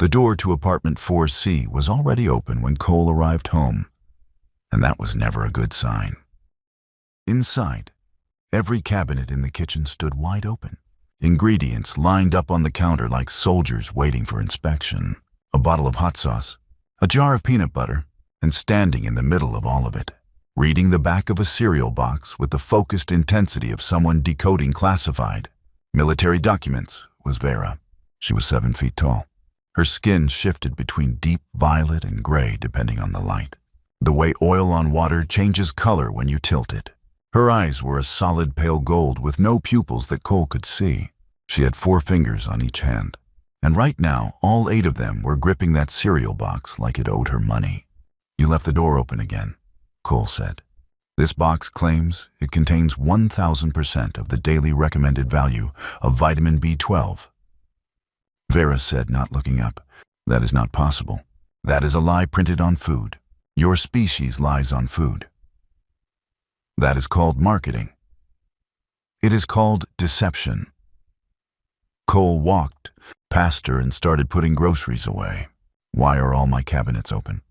The door to apartment 4C was already open when Cole arrived home, and that was never a good sign. Inside, every cabinet in the kitchen stood wide open. Ingredients lined up on the counter like soldiers waiting for inspection. A bottle of hot sauce, a jar of peanut butter, and standing in the middle of all of it, reading the back of a cereal box with the focused intensity of someone decoding classified military documents, was Vera. She was 7 feet tall. Her skin shifted between deep violet and gray depending on the light, the way oil on water changes color when you tilt it. Her eyes were a solid pale gold with no pupils that Cole could see. She had 4 fingers on each hand, and right now all 8 of them were gripping that cereal box like it owed her money. "You left the door open again," Cole said. "This box claims it contains 1,000% of the daily recommended value of vitamin B12. Vera said, not looking up. "That is not possible. That is a lie printed on food. Your species lies on food. That is called marketing. It is called deception." Cole walked past her and started putting groceries away. "Why are all my cabinets open?"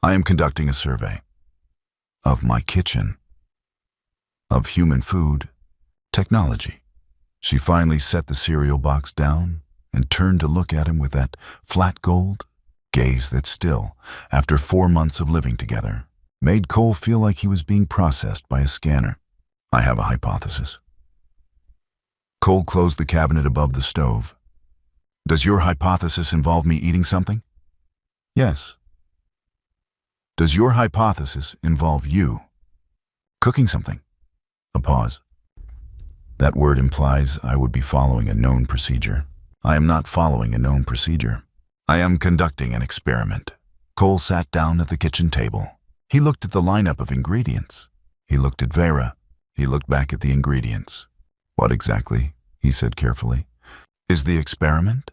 "I am conducting a survey of my kitchen, of human food, technology." She finally set the cereal box down and turned to look at him with that flat gold gaze that still, after 4 months of living together, made Cole feel like he was being processed by a scanner. "I have a hypothesis." Cole closed the cabinet above the stove. "Does your hypothesis involve me eating something?" "Yes." "Does your hypothesis involve you cooking something?" A pause. "That word implies I would be following a known procedure. I am not following a known procedure. I am conducting an experiment." Cole sat down at the kitchen table. He looked at the lineup of ingredients. He looked at Vera. He looked back at the ingredients. "What exactly," he said carefully, "is the experiment?"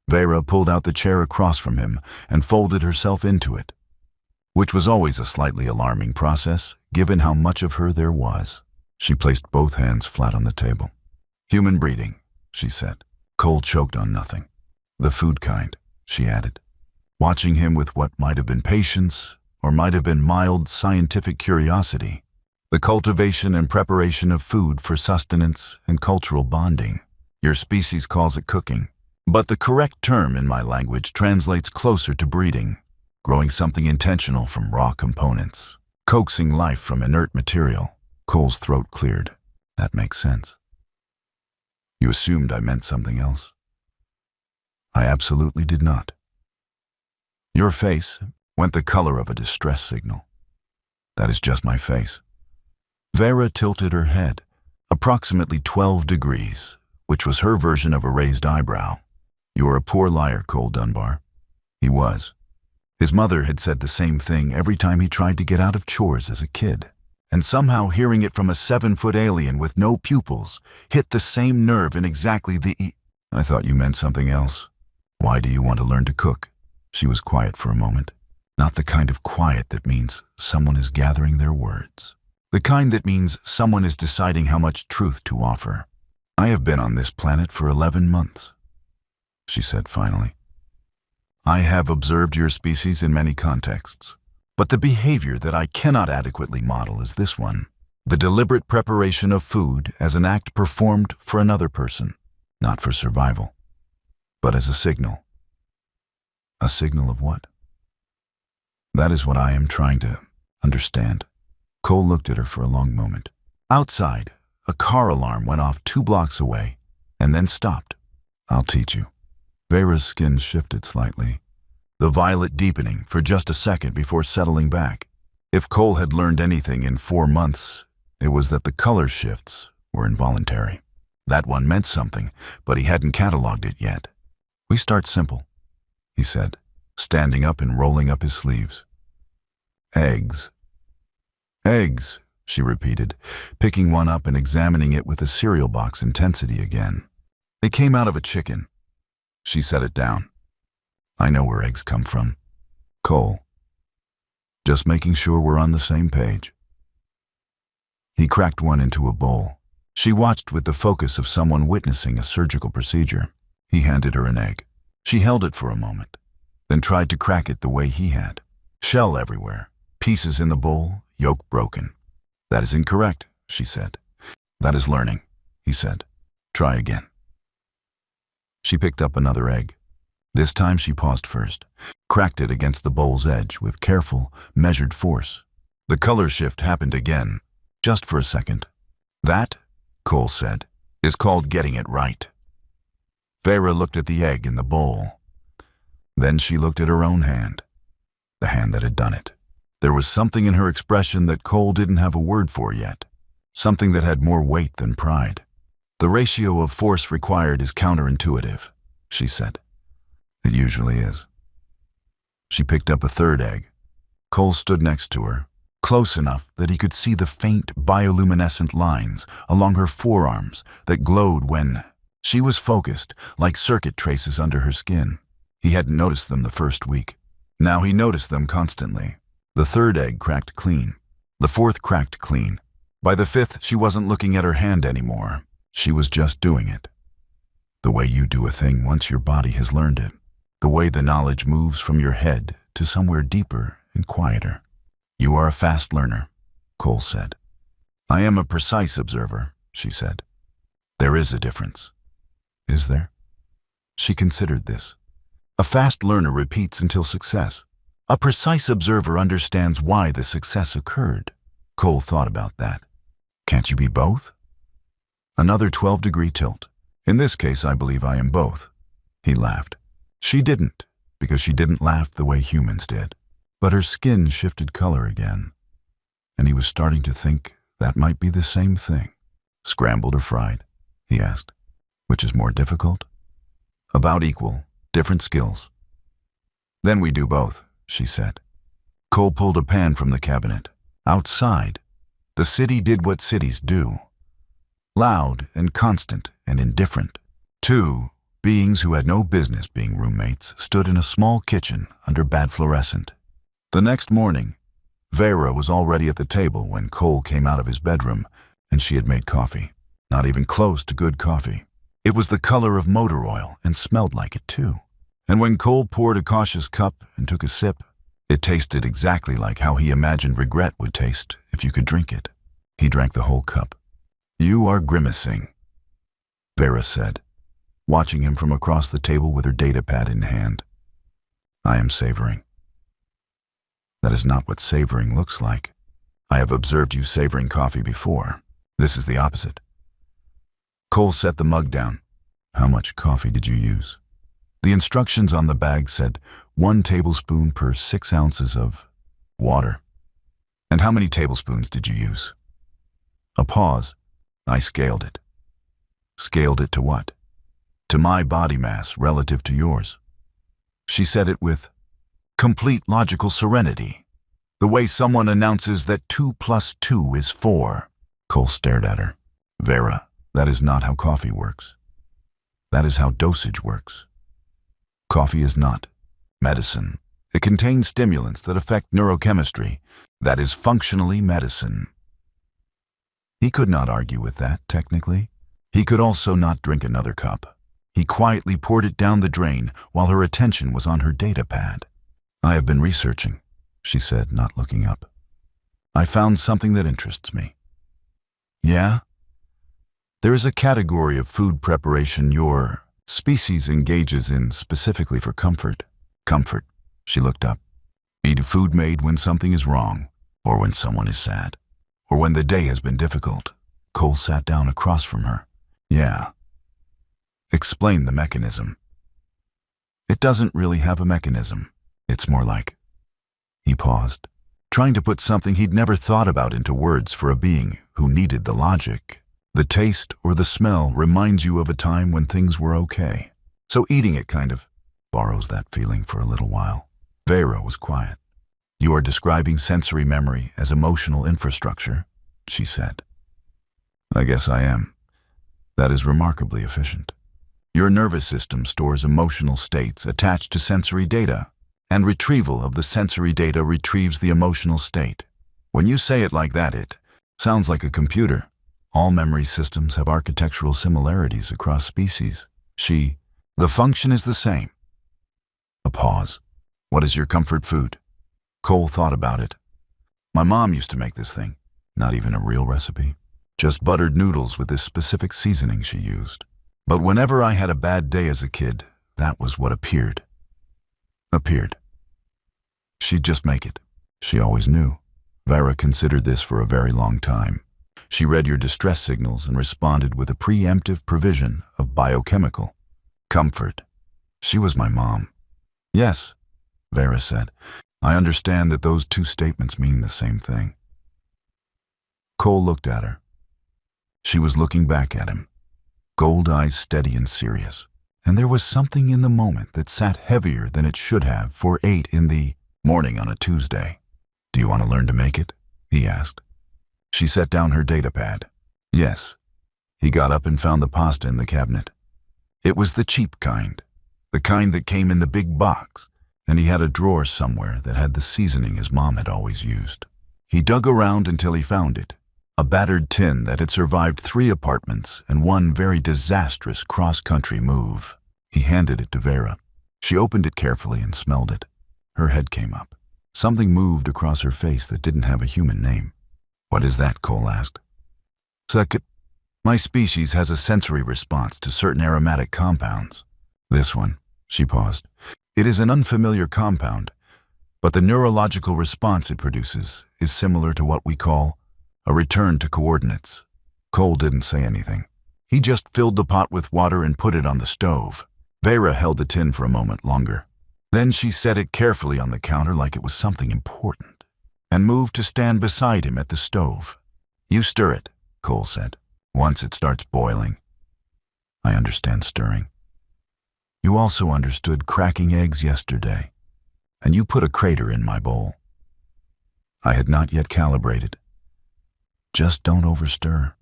Vera pulled out the chair across from him and folded herself into it, which was always a slightly alarming process, given how much of her there was. She placed both hands flat on the table. "Human breeding," she said. Cole choked on nothing. "The food kind," she added, watching him with what might have been patience or might have been mild scientific curiosity. "The cultivation and preparation of food for sustenance and cultural bonding. Your species calls it cooking, but the correct term in my language translates closer to breeding, growing something intentional from raw components, coaxing life from inert material." Cole's throat cleared. "That makes sense." "You assumed I meant something else." "I absolutely did not." Your face went the color of a distress signal. "That is just my face." Vera tilted her head, approximately 12 degrees, which was her version of a raised eyebrow. "You are a poor liar, Cole Dunbar." He was. His mother had said the same thing every time he tried to get out of chores as a kid. And somehow hearing it from a 7-foot alien with no pupils hit the same nerve in exactly the "I thought you meant something else. Why do you want to learn to cook?" She was quiet for a moment. Not the kind of quiet that means someone is gathering their words. The kind that means someone is deciding how much truth to offer. "I have been on this planet for 11 months, she said finally. "I have observed your species in many contexts. But the behavior that I cannot adequately model is this one: the deliberate preparation of food as an act performed for another person, not for survival, but as a signal." "A signal of what?" "That is what I am trying to understand." Cole looked at her for a long moment. Outside, a car alarm went off 2 blocks away and then stopped. "I'll teach you." Vera's skin shifted slightly, the violet deepening for just a second before settling back. If Cole had learned anything in 4 months, it was that the color shifts were involuntary. That one meant something, but he hadn't cataloged it yet. "We start simple," he said, standing up and rolling up his sleeves. "Eggs." "Eggs," she repeated, picking one up and examining it with the cereal box intensity again. "They came out of a chicken." She set it down. "I know where eggs come from, Cole. Just making sure we're on the same page." He cracked one into a bowl. She watched with the focus of someone witnessing a surgical procedure. He handed her an egg. She held it for a moment, then tried to crack it the way he had. Shell everywhere, pieces in the bowl, yolk broken. That is incorrect, she said. That is learning, he said. Try again. She picked up another egg. This time she paused first, cracked it against the bowl's edge with careful, measured force. The color shift happened again, just for a second. That, Cole said, is called getting it right. Vera looked at the egg in the bowl. Then she looked at her own hand, the hand that had done it. There was something in her expression that Cole didn't have a word for yet, something that had more weight than pride. The ratio of force required is counterintuitive, she said. It usually is. She picked up a third egg. Cole stood next to her, close enough that he could see the faint bioluminescent lines along her forearms that glowed when she was focused, like circuit traces under her skin. He hadn't noticed them the first week. Now he noticed them constantly. The third egg cracked clean. The fourth cracked clean. By the fifth, she wasn't looking at her hand anymore. She was just doing it. The way you do a thing once your body has learned it. The way the knowledge moves from your head to somewhere deeper and quieter. You are a fast learner, Cole said. I am a precise observer, she said. There is a difference. Is there? She considered this. A fast learner repeats until success. A precise observer understands why the success occurred. Cole thought about that. Can't you be both? Another 12-degree tilt. In this case, I believe I am both. He laughed. She didn't, because she didn't laugh the way humans did. But her skin shifted color again, and he was starting to think that might be the same thing. Scrambled or fried? He asked. Which is more difficult? About equal, different skills. Then we do both, she said. Cole pulled a pan from the cabinet. Outside, the city did what cities do. Loud and constant and indifferent. Two beings who had no business being roommates stood in a small kitchen under bad fluorescent. The next morning, Vera was already at the table when Cole came out of his bedroom, and she had made coffee. Not even close to good coffee. It was the color of motor oil and smelled like it too. And when Cole poured a cautious cup and took a sip, it tasted exactly like how he imagined regret would taste if you could drink it. He drank the whole cup. You are grimacing, Vera said, watching him from across the table with her data pad in hand. I am savoring. That is not what savoring looks like. I have observed you savoring coffee before. This is the opposite. Cole set the mug down. How much coffee did you use? The instructions on the bag said 1 tablespoon per 6 ounces of water. And how many tablespoons did you use? A pause. I scaled it. Scaled it to what? To my body mass relative to yours. She said it with complete logical serenity, the way someone announces that 2 plus 2 is 4. Cole stared at her. Vera, that is not how coffee works. That is how dosage works. Coffee is not medicine. It contains stimulants that affect neurochemistry. That is functionally medicine. He could not argue with that, technically. He could also not drink another cup. He quietly poured it down the drain while her attention was on her data pad. I have been researching, she said, not looking up. I found something that interests me. Yeah? There is a category of food preparation your species engages in specifically for comfort. Comfort, she looked up. Eat food made when something is wrong, or when someone is sad, or when the day has been difficult. Cole sat down across from her. Yeah. Explain the mechanism. It doesn't really have a mechanism. It's more like... He paused, trying to put something he'd never thought about into words for a being who needed the logic. The taste or the smell reminds you of a time when things were okay. So eating it kind of borrows that feeling for a little while. Vera was quiet. You are describing sensory memory as emotional infrastructure, she said. I guess I am. That is remarkably efficient. Your nervous system stores emotional states attached to sensory data, and retrieval of the sensory data retrieves the emotional state. When you say it like that, it sounds like a computer. All memory systems have architectural similarities across species. The function is the same. A pause. What is your comfort food? Cole thought about it. My mom used to make this thing. Not even a real recipe. Just buttered noodles with this specific seasoning she used. But whenever I had a bad day as a kid, that was what appeared. She'd just make it. She always knew. Vera considered this for a very long time. She read your distress signals and responded with a preemptive provision of biochemical comfort. She was my mom. Yes, Vera said. I understand that those two statements mean the same thing. Cole looked at her. She was looking back at him, gold eyes steady and serious. And there was something in the moment that sat heavier than it should have for 8 in the morning on a Tuesday. Do you want to learn to make it? He asked. She set down her data pad. Yes. He got up and found the pasta in the cabinet. It was the cheap kind, the kind that came in the big box, and he had a drawer somewhere that had the seasoning his mom had always used. He dug around until he found it, a battered tin that had survived 3 apartments and one very disastrous cross-country move. He handed it to Vera. She opened it carefully and smelled it. Her head came up. Something moved across her face that didn't have a human name. What is that? Cole asked. My species has a sensory response to certain aromatic compounds. This one, she paused. It is an unfamiliar compound, but the neurological response it produces is similar to what we call a return to coordinates. Cole didn't say anything. He just filled the pot with water and put it on the stove. Vera held the tin for a moment longer. Then she set it carefully on the counter like it was something important, and moved to stand beside him at the stove. You stir it, Cole said, once it starts boiling. I understand stirring. You also understood cracking eggs yesterday, and you put a crater in my bowl. I had not yet calibrated. Just don't overstir.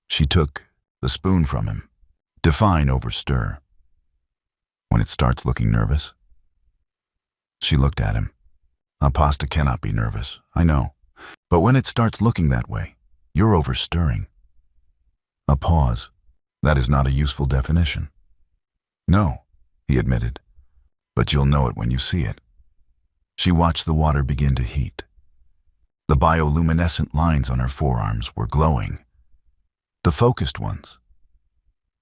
She took the spoon from him. Define overstir. When it starts looking nervous. She looked at him. A pasta cannot be nervous, I know. But when it starts looking that way, you're overstirring. A pause. That is not a useful definition. No, he admitted. But you'll know it when you see it. She watched the water begin to heat. The bioluminescent lines on her forearms were glowing. The focused ones.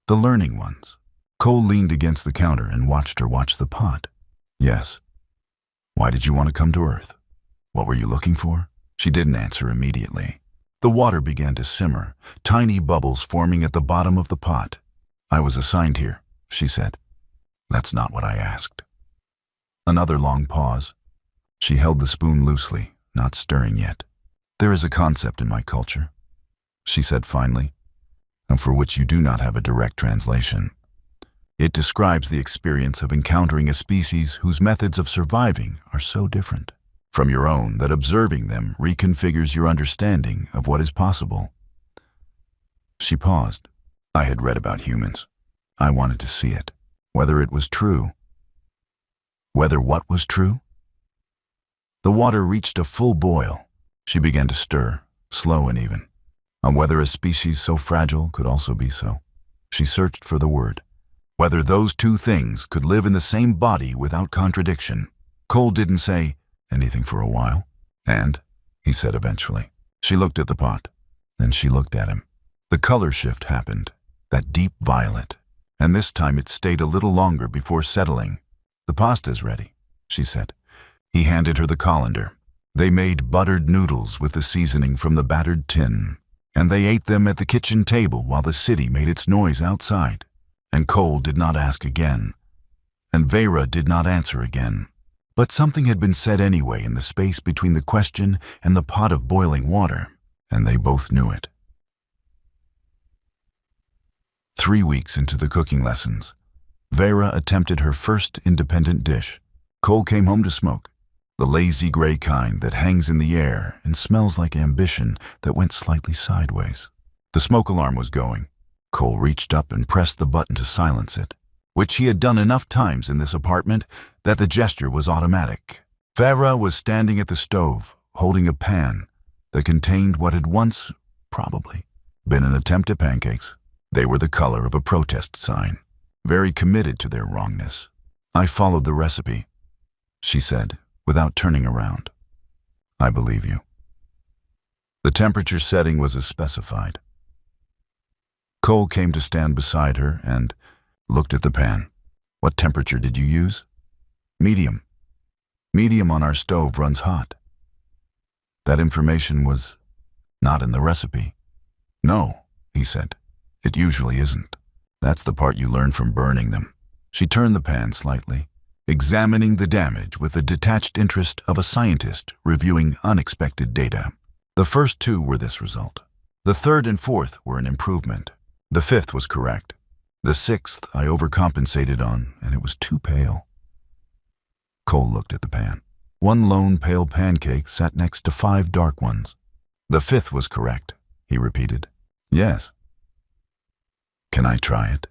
The learning ones. Cole leaned against the counter and watched her watch the pot. Yes. Why did you want to come to Earth? What were you looking for? She didn't answer immediately. The water began to simmer, tiny bubbles forming at the bottom of the pot. I was assigned here, she said. That's not what I asked. Another long pause. She held the spoon loosely, not stirring yet. There is a concept in my culture, she said finally, and for which you do not have a direct translation. It describes the experience of encountering a species whose methods of surviving are so different from your own that observing them reconfigures your understanding of what is possible. She paused. I had read about humans. I wanted to see it, whether it was true. Whether what was true? The water reached a full boil. She began to stir, slow and even, on whether a species so fragile could also be so. She searched for the word. Whether those two things could live in the same body without contradiction. Cole didn't say anything for a while. And, he said eventually. She looked at the pot. Then she looked at him. The color shift happened, that deep violet. And this time it stayed a little longer before settling. The pasta's ready, she said. He handed her the colander. They made buttered noodles with the seasoning from the battered tin. And they ate them at the kitchen table while the city made its noise outside. And Cole did not ask again. And Vera did not answer again. But something had been said anyway in the space between the question and the pot of boiling water, and they both knew it. 3 weeks into the cooking lessons, Vera attempted her first independent dish. Cole came home to smoke, the lazy gray kind that hangs in the air and smells like ambition that went slightly sideways. The smoke alarm was going. Cole reached up and pressed the button to silence it, which he had done enough times in this apartment that the gesture was automatic. Vera was standing at the stove, holding a pan that contained what had once, probably, been an attempt at pancakes. They were the color of a protest sign, very committed to their wrongness. I followed the recipe, she said, without turning around. I believe you. The temperature setting was as specified. Cole came to stand beside her and looked at the pan. What temperature did you use? Medium. Medium on our stove runs hot. That information was not in the recipe. No, he said. It usually isn't. That's the part you learn from burning them. She turned the pan slightly, examining the damage with the detached interest of a scientist reviewing unexpected data. The first two were this result. The third and fourth were an improvement. The fifth was correct. The sixth I overcompensated on, and it was too pale. Cole looked at the pan. One lone pale pancake sat next to 5 dark ones. The fifth was correct, he repeated. Yes. Can I try it?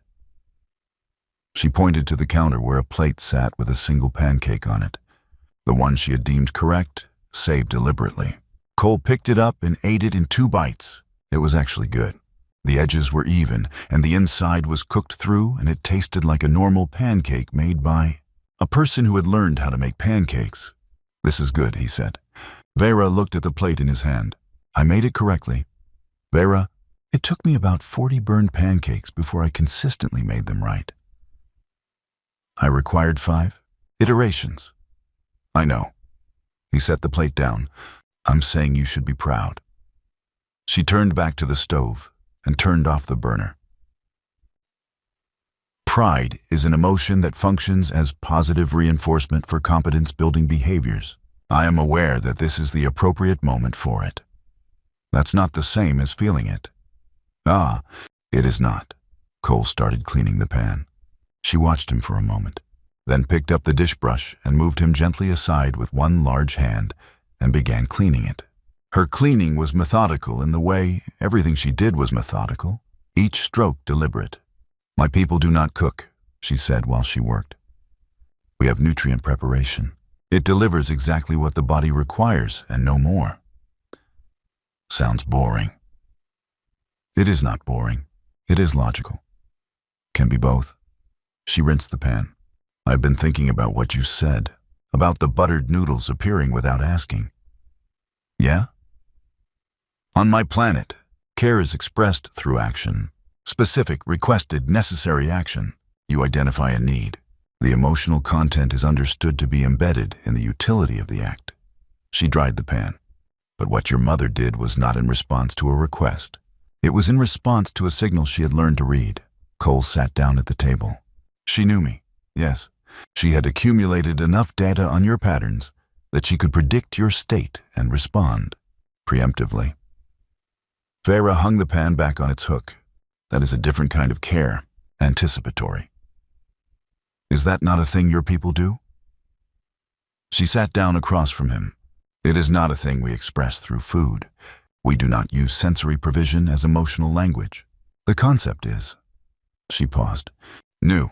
She pointed to the counter where a plate sat with a single pancake on it. The one she had deemed correct, saved deliberately. Cole picked it up and ate it in 2 bites. It was actually good. The edges were even, and the inside was cooked through, and it tasted like a normal pancake made by a person who had learned how to make pancakes. This is good, he said. Vera looked at the plate in his hand. I made it correctly. Vera, it took me about 40 burned pancakes before I consistently made them right. I required 5 iterations. I know. He set the plate down. I'm saying you should be proud. She turned back to the stove and turned off the burner. Pride is an emotion that functions as positive reinforcement for competence-building behaviors. I am aware that this is the appropriate moment for it. That's not the same as feeling it. Ah, it is not. Cole started cleaning the pan. She watched him for a moment, then picked up the dish brush and moved him gently aside with one large hand and began cleaning it. Her cleaning was methodical in the way everything she did was methodical, each stroke deliberate. My people do not cook, she said while she worked. We have nutrient preparation. It delivers exactly what the body requires and no more. Sounds boring. It is not boring. It is logical. Can be both. She rinsed the pan. I've been thinking about what you said, about the buttered noodles appearing without asking. Yeah? On my planet, care is expressed through action. Specific, requested, necessary action. You identify a need. The emotional content is understood to be embedded in the utility of the act. She dried the pan. But what your mother did was not in response to a request. It was in response to a signal she had learned to read. Cole sat down at the table. She knew me, yes. She had accumulated enough data on your patterns that she could predict your state and respond preemptively. Vera hung the pan back on its hook. That is a different kind of care, anticipatory. Is that not a thing your people do? She sat down across from him. It is not a thing we express through food. We do not use sensory provision as emotional language. The concept is. She paused. New.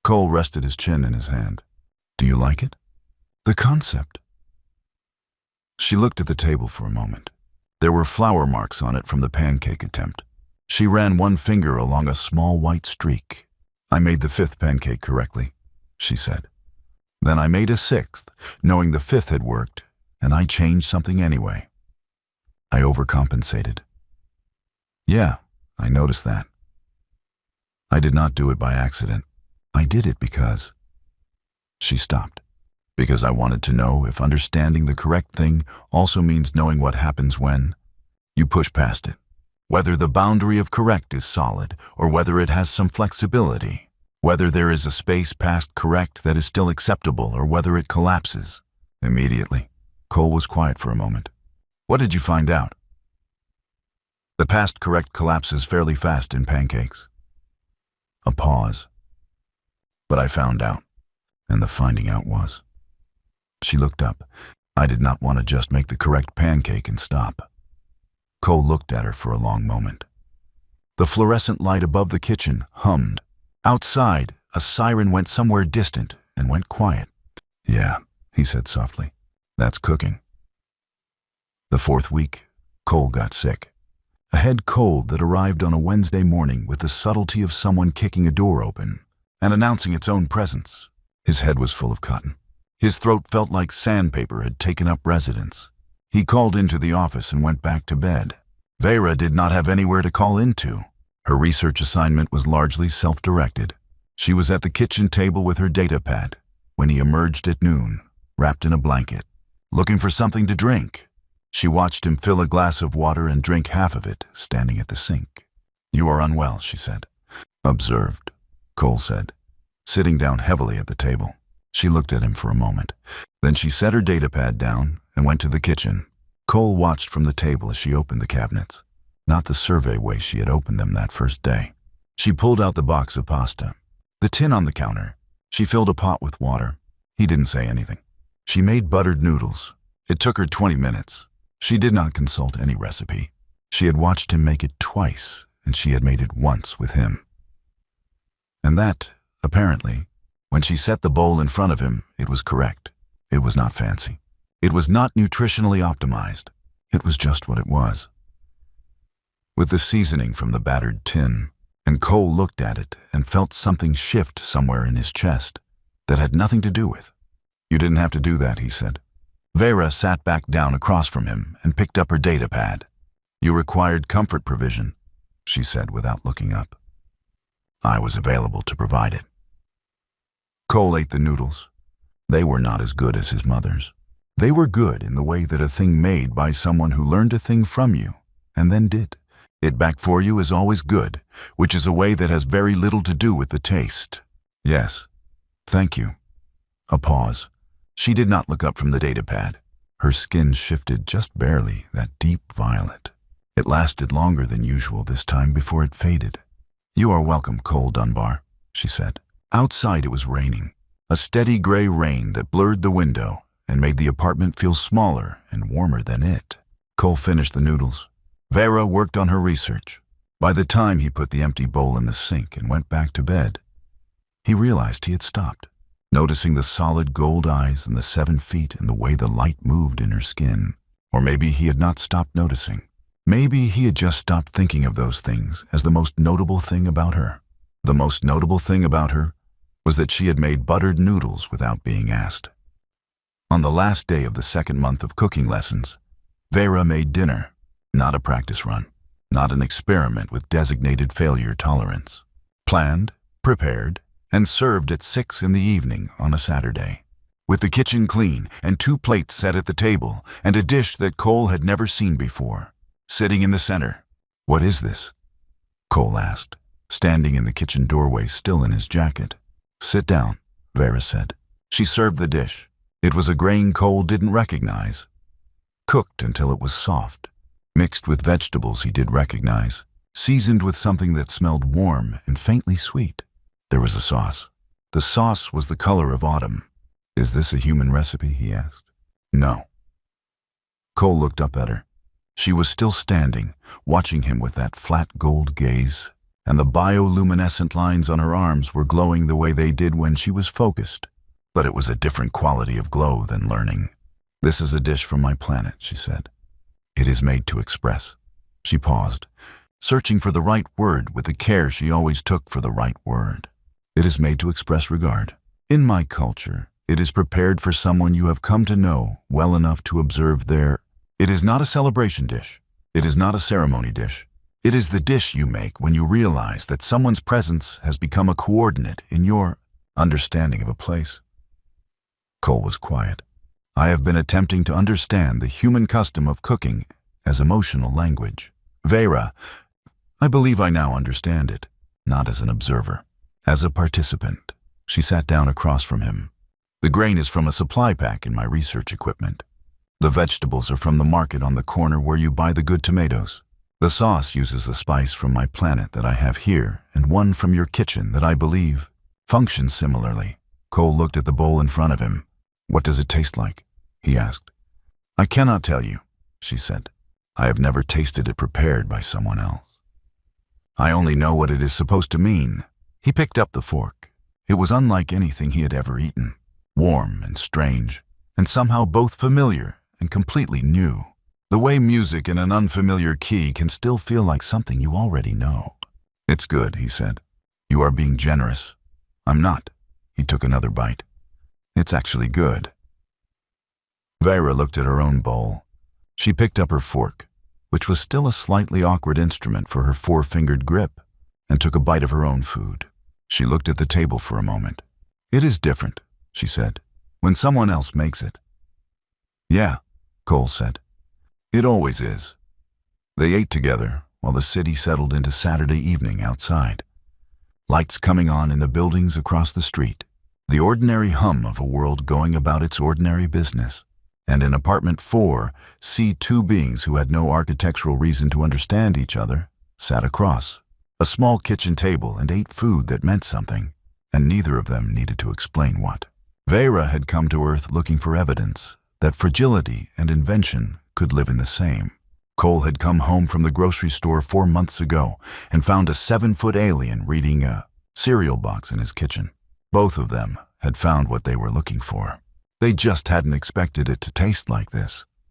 Cole rested his chin in his hand. Do you like it? The concept. She looked at the table for a moment. There were flour marks on it from the pancake attempt. She ran one finger along a small white streak. I made the 5th pancake correctly, she said. Then I made a 6th, knowing the 5th had worked, and I changed something anyway. I overcompensated. Yeah, I noticed that. I did not do it by accident. I did it because... She stopped. Because I wanted to know if understanding the correct thing also means knowing what happens when you push past it. Whether the boundary of correct is solid or whether it has some flexibility. Whether there is a space past correct that is still acceptable or whether it collapses. Immediately, Cole was quiet for a moment. What did you find out? The past correct collapses fairly fast in pancakes. A pause. But I found out, and the finding out was. She looked up. I did not want to just make the correct pancake and stop. Cole looked at her for a long moment. The fluorescent light above the kitchen hummed. Outside, a siren went somewhere distant and went quiet. Yeah, he said softly. That's cooking. The 4th week, Cole got sick. A head cold that arrived on a Wednesday morning with the subtlety of someone kicking a door open. and announcing its own presence. His head was full of cotton. His throat felt like sandpaper had taken up residence. He called into the office and went back to bed. Vera did not have anywhere to call into. Her research assignment was largely self-directed. She was at the kitchen table with her data pad when he emerged at noon, wrapped in a blanket, looking for something to drink. She watched him fill a glass of water and drink half of it, standing at the sink. "You are unwell," she said. "Observed," Cole said, sitting down heavily at the table. She looked at him for a moment. Then she set her data pad down and went to the kitchen. Cole watched from the table as she opened the cabinets, not the survey way she had opened them that first day. She pulled out the box of pasta, the tin on the counter. She filled a pot with water. He didn't say anything. She made buttered noodles. It took her 20 minutes. She did not consult any recipe. She had watched him make it twice, and she had made it once with him. And that, apparently, when she set the bowl in front of him, it was correct. It was not fancy. It was not nutritionally optimized. It was just what it was. With the seasoning from the battered tin, and Cole looked at it and felt something shift somewhere in his chest that had nothing to do with. "You didn't have to do that," he said. Vera sat back down across from him and picked up her data pad. "You required comfort provision," she said without looking up. "I was available to provide it." Cole ate the noodles. They were not as good as his mother's. They were good in the way that a thing made by someone who learned a thing from you and then did it back for you is always good, which is a way that has very little to do with the taste. "Yes, thank you." A pause. She did not look up from the data pad. Her skin shifted just barely, that deep violet. It lasted longer than usual this time before it faded. "You are welcome, Cole Dunbar," she said. Outside it was raining, a steady gray rain that blurred the window and made the apartment feel smaller and warmer than it. Cole finished the noodles. Vera worked on her research. By the time he put the empty bowl in the sink and went back to bed, he realized he had stopped, noticing the solid gold eyes and the 7 feet and the way the light moved in her skin. Or maybe he had not stopped noticing. Maybe he had just stopped thinking of those things as the most notable thing about her. The most notable thing about her was that she had made buttered noodles without being asked. On the last day of the second month of cooking lessons, Vera made dinner, not a practice run, not an experiment with designated failure tolerance. Planned, prepared, and served at 6 in the evening on a Saturday, with the kitchen clean and 2 plates set at the table and a dish that Cole had never seen before, sitting in the center. "What is this?" Cole asked, standing in the kitchen doorway still in his jacket. "Sit down," Vera said. She served the dish. It was a grain Cole didn't recognize. Cooked until it was soft, mixed with vegetables he did recognize, seasoned with something that smelled warm and faintly sweet. There was a sauce. The sauce was the color of autumn. "Is this a human recipe?" he asked. "No." Cole looked up at her. She was still standing, watching him with that flat gold gaze, and the bioluminescent lines on her arms were glowing the way they did when she was focused. But it was a different quality of glow than learning. "This is a dish from my planet," she said. "It is made to express." She paused, searching for the right word with the care she always took for the right word. "It is made to express regard. In my culture, it is prepared for someone you have come to know well enough to observe their. It is not a celebration dish. It is not a ceremony dish. It is the dish you make when you realize that someone's presence has become a coordinate in your understanding of a place." Cole was quiet. "I have been attempting to understand the human custom of cooking as emotional language. Vera, I believe I now understand it, not as an observer, as a participant." She sat down across from him. "The grain is from a supply pack in my research equipment. The vegetables are from the market on the corner where you buy the good tomatoes. The sauce uses a spice from my planet that I have here and one from your kitchen that I believe functions similarly." Cole looked at the bowl in front of him. "What does it taste like?" he asked. "I cannot tell you," she said. "I have never tasted it prepared by someone else. I only know what it is supposed to mean." He picked up the fork. It was unlike anything he had ever eaten, warm and strange, and somehow both familiar and completely new. The way music in an unfamiliar key can still feel like something you already know. "It's good," he said. "You are being generous. I'm not. He took another bite. It's actually good. Vera looked at her own bowl. She picked up her fork, which was still a slightly awkward instrument for her four-fingered grip, and took a bite of her own food. She looked at the table for a moment. It is different, she said, when someone else makes it. Yeah, Cole said. It always is. They ate together while the city settled into Saturday evening outside. Lights coming on in the buildings across the street. The ordinary hum of a world going about its ordinary business. And in apartment 4, see two beings who had no architectural reason to understand each other, sat across a small kitchen table and ate food that meant something, and neither of them needed to explain what. Vera had come to Earth looking for evidence that fragility and invention could live in the same. Cole had come home from the grocery store 4 months ago and found a 7-foot alien reading a cereal box in his kitchen. Both of them had found what they were looking for. They just hadn't expected it to taste like this.